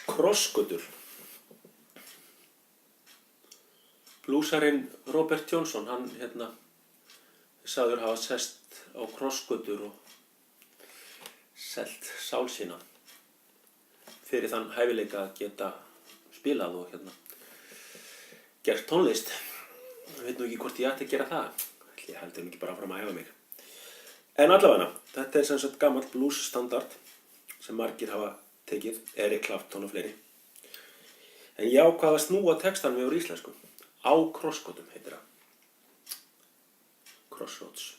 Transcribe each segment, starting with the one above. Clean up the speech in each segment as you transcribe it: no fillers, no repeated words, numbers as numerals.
Krossgötur. Blúsarinn Robert Johnson, hann sagður hafa sest á krossgötur og selt sál sína fyrir þann hæfileika að geta spilað og gert tónlist. Ég veit nú ekki hvort ég ætti að gera það. Ég held ekki bara áfram að æfa mig. En allavega, þetta sem sagt gamall bluesstandard sem margir hafa tekið, Eric Clapton og fleiri. En ég ákvað að snúa textanum yfir íslensku. Á krossgötum heitir það. Crossroads.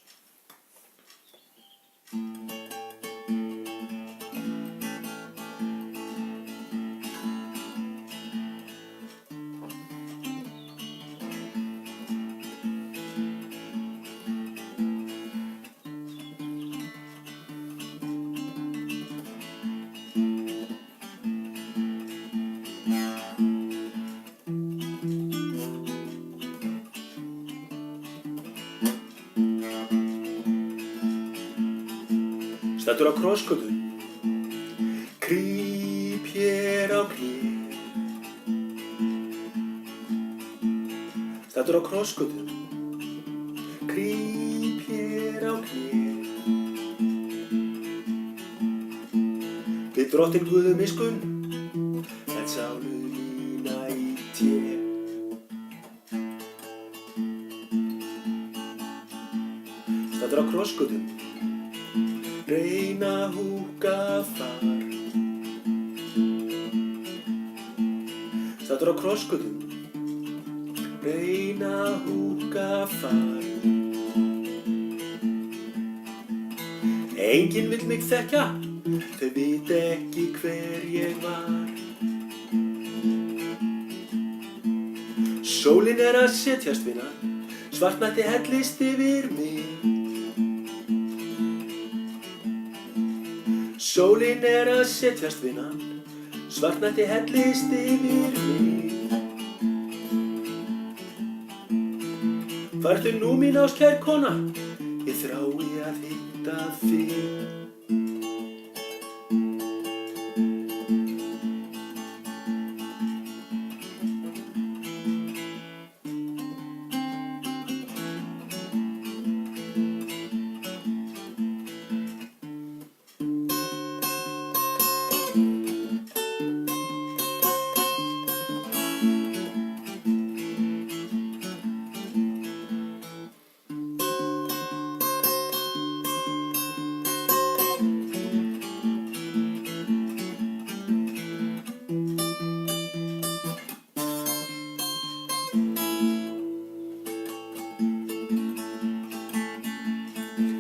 Staddur á krossgötu, krýp hér á kné. Staddur á krossgötu, krýp hér á kné. Við drottinn Guð miskunn, en sálu mína í té. Staddur á krossgötu, reyna húka þar. Staddur á krossgötum, reyna húka þar. Enginn vill mig þekkja, þau vita ekki hver ég var. Sólin að setjast vina, svartnætti hellist yfir mig. Sólin að setjast vinan, svartnætti hellist yfir mig. Farðu nú mín ástkær kona, ég þrái að hitta þig.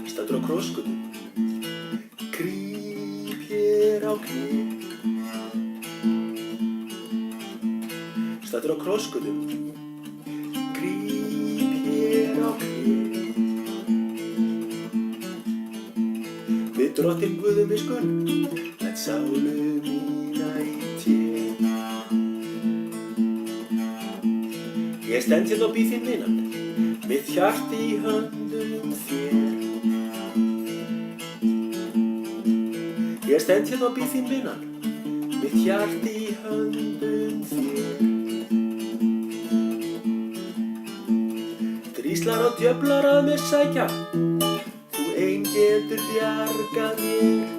Staddur á krossgötu, krýp hér á kné. Staddur á krossgötu, krýp hér á kné. Við drottinn Guð miskunn, en sálu mína í té. Ég stend hérna og bíð þín vinan, mitt hjart í höndum þér. Ég stend hérna og bíð þín vinan, mitt hjart í höndum þér. Dríslar og djöflar að mér sækja, þú ein getur bjargað mér.